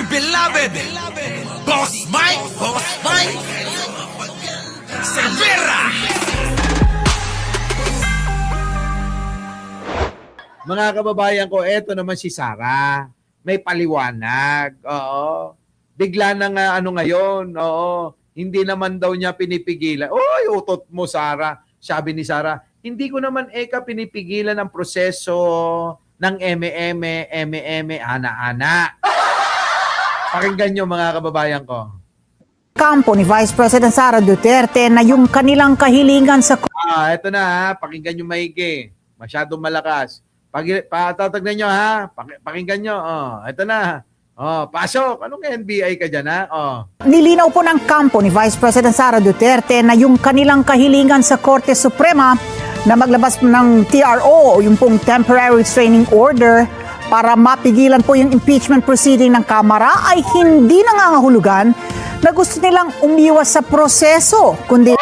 beloved Boss Mike Cervera. Mga kababayan ko, eto naman si Sara. May paliwanag. Oo. Bigla na nga ano ngayon. Oo. Hindi naman daw niya pinipigilan. Oy, utot mo, Sara. Sabi ni Sara, hindi ko naman pinipigilan ang proseso ng eme, ana-ana. Pakinggan niyo mga kababayan ko. Kampo ni Vice President Sara Duterte na yung kanilang kahilingan sa Eto na ha. Pakinggan niyo maigi. Masyadong malakas. Patatagnan nyo ha. Pakinggan nyo. Ito na. Pasok. Anong NBI ka dyan ha? Nilinaw po ng kampo ni Vice President Sara Duterte na yung kanilang kahilingan sa Korte Suprema na maglabas ng TRO o yung pong Temporary Restraining Order para mapigilan po yung impeachment proceeding ng Kamara ay hindi nangangahulugan na gusto nilang umiwas sa proseso, kundi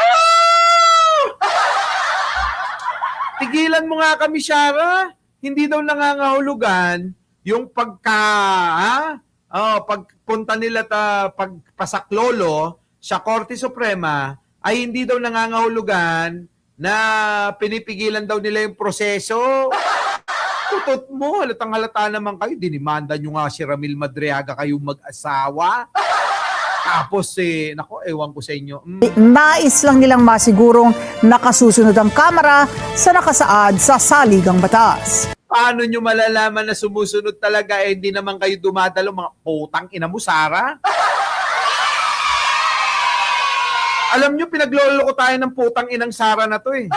Tigilan mo nga kami, Sara. Hindi daw nangangahulugan yung pagpunta nila pagpasaklolo sa Korte Suprema ay hindi daw nangangahulugan na pinipigilan daw nila yung proseso. Tutot mo, halatang halata naman kayo. Dinimanda nyo nga si Ramil Madriaga kayong mag-asawa. Tapos nako, ewan ko sa inyo. nais lang nilang masigurong nakasusunod ang Kamara sa nakasaad sa saligang batas. Paano nyo malalaman na sumusunod talaga hindi naman kayo dumadalo, mga putang ina mo, Sara? Alam nyo, pinagloloko tayo ng putang inang Sara na to eh.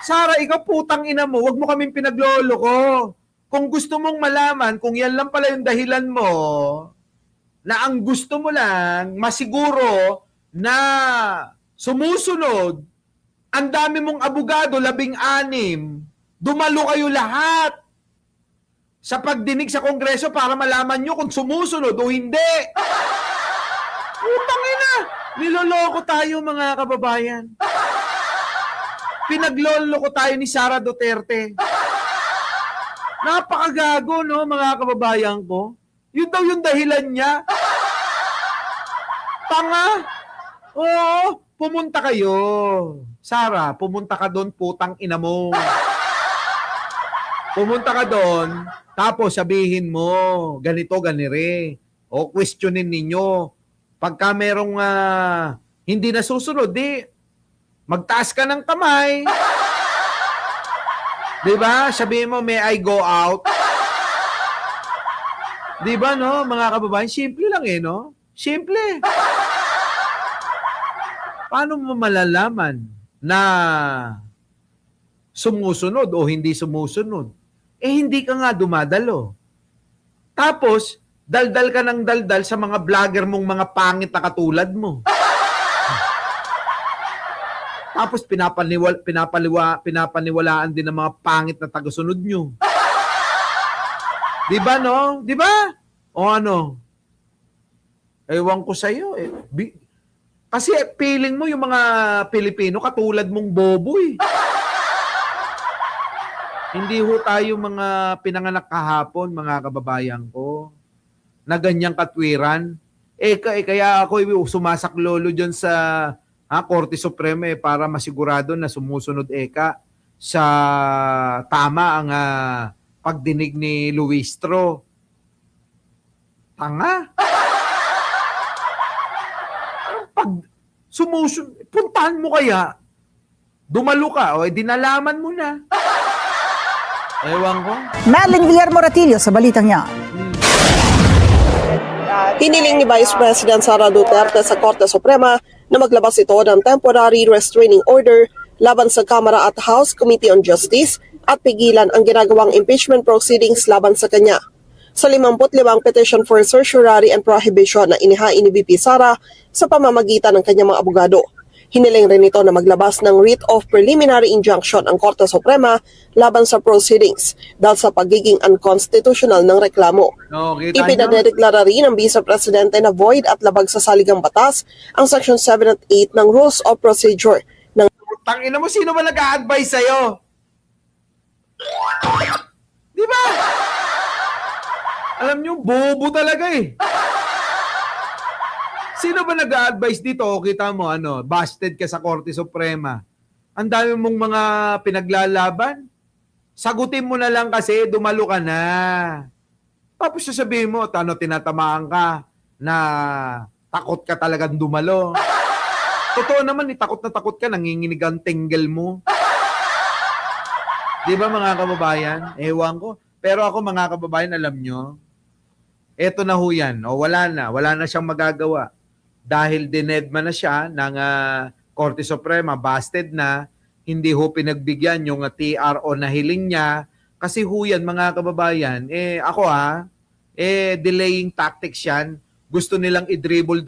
Sara, ikaw putang ina mo, wag mo kaming pinagloloko. Kung gusto mong malaman, kung yan lang pala yung dahilan mo, na ang gusto mo lang, masiguro na sumusunod, ang dami mong abogado, 16, dumalo kayo lahat sa pagdinig sa Kongreso para malaman nyo kung sumusunod o hindi. Putang ina, niloloko tayo mga kababayan. Pinagloloko tayo ni Sara Duterte. Napakagago, no, mga kababayan ko. Yun daw yung dahilan niya. Tanga. Oo, pumunta kayo. Sara, pumunta ka doon, putang ina mo. Pumunta ka doon, tapos sabihin mo, ganito, ganire. O questionin ninyo. Pagka merong hindi nasusunod, magtaas ka ng kamay. Diba? Sabihin mo, may I go out? Di ba, no, mga kababayan? Simple lang no? Simple. Paano mo malalaman na sumusunod o hindi sumusunod? Hindi ka nga dumadalo. Tapos, daldal ka ng daldal sa mga vlogger mong mga pangit na katulad mo. Tapos, pinapaniwalaan din ng mga pangit na tagasunod nyo. Di ba, no? Di ba? O ano? Ewan ko sa'yo. Kasi feeling mo yung mga Pilipino katulad mong bobo eh. Hindi ho tayo mga pinanganak kahapon, mga kababayan ko, na ganyang katwiran. Kaya ako sumasaklolo dyan sa Korte Suprema para masigurado na sumusunod sa tama ang pagdinig ni Luistro. Tanga. Pag puntahan mo kaya, dumalo ka, dinalaman mo na. Ewan ko. Madeline Villarmo Ratillo sa balitang niya. Hiniling ni Vice President Sara Duterte sa Korte Suprema na maglabas ito ng Temporary Restraining Order laban sa Kamara at House Committee on Justice at pigilan ang ginagawang impeachment proceedings laban sa kanya. Sa 55 petition for certiorari and prohibition na inihain ni VP Sara sa pamamagitan ng kanyang mga abogado. Hiniling rin ito na maglabas ng writ of preliminary injunction ang Korte Suprema laban sa proceedings dahil sa pagiging unconstitutional ng reklamo. Ipinadedeklara rin ng Vice Presidente na void at labag sa saligang batas ang Section 7 at 8 ng Rules of Procedure ng Tangina mo, sino ba nag-a-advise sa'yo? Di ba? Alam nyo, bobo talaga eh. Sino ba nag-a-advise dito? O, kita mo, busted ka sa Korte Suprema. Ang dami mong mga pinaglalaban. Sagutin mo na lang kasi, dumalo ka na. Tapos sasabihin mo, tinatamaan ka na takot ka talagang dumalo. Totoo naman, takot na takot ka, nanginginig ang tinggel mo. Di ba mga kababayan? Ewan ko. Pero ako mga kababayan, alam nyo, eto na ho yan. Wala na siyang magagawa. Dahil dinedma na siya ng Korte Suprema, busted na, hindi ho pinagbigyan yung TRO na hiling niya. Kasi ho yan mga kababayan, ako delaying tactics yan. Gusto nilang i-dribble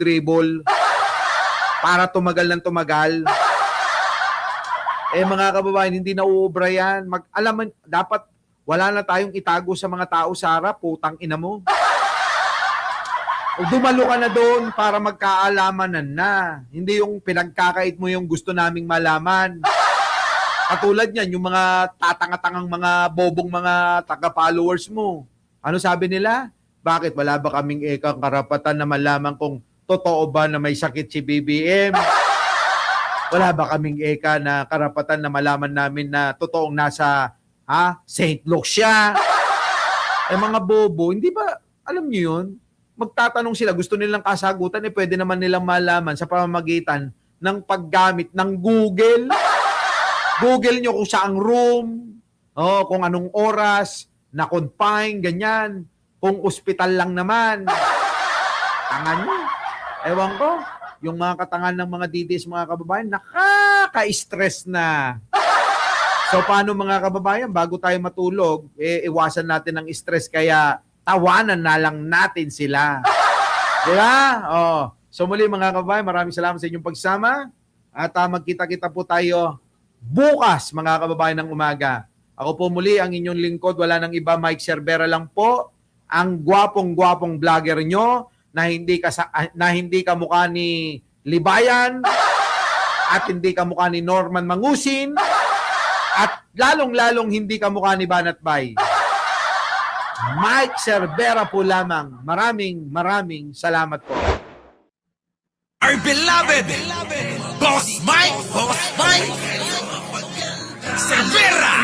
para tumagal ng tumagal. Mga kababayan, hindi na uubra yan. Dapat wala na tayong itago sa mga tao, Sara, putang ina mo. O dumalo ka na doon para magkaalamanan na. Hindi yung pinagkakait mo yung gusto naming malaman. Katulad niyan, yung mga tatangatangang mga bobong mga taga-followers mo. Ano sabi nila? Bakit wala ba kaming karapatan na malaman kung totoo ba na may sakit si BBM? Wala ba kaming na karapatan na malaman namin na totoong nasa St. Luke siya? Mga bobo, hindi ba, alam niyo yun? Magtatanong sila, gusto nilang kasagutan, pwede naman nilang malaman sa pamamagitan ng paggamit ng Google. Google nyo kung saang room, kung anong oras, na-confine, ganyan. Kung ospital lang naman. Tangan nyo. Ewan ko, yung mga katangan ng mga DDS, mga kababayan, nakaka-stress na. So paano mga kababayan, bago tayo matulog, iwasan natin ang stress, kaya tawanan na lang natin sila. Diba? So muli mga kababayan, maraming salamat sa inyong pagsama. At magkita-kita po tayo bukas mga kababayan ng umaga. Ako po muli ang inyong lingkod, wala nang iba, Mike Cervera lang po. Ang gwapong-gwapong vlogger nyo na hindi ka mukha ni Libayan at hindi ka mukha ni Norman Mangusin at lalong-lalong hindi ka mukha ni Banat Bay. Mike Cervera po lamang. Maraming salamat po. Our beloved Boss Mike Cervera.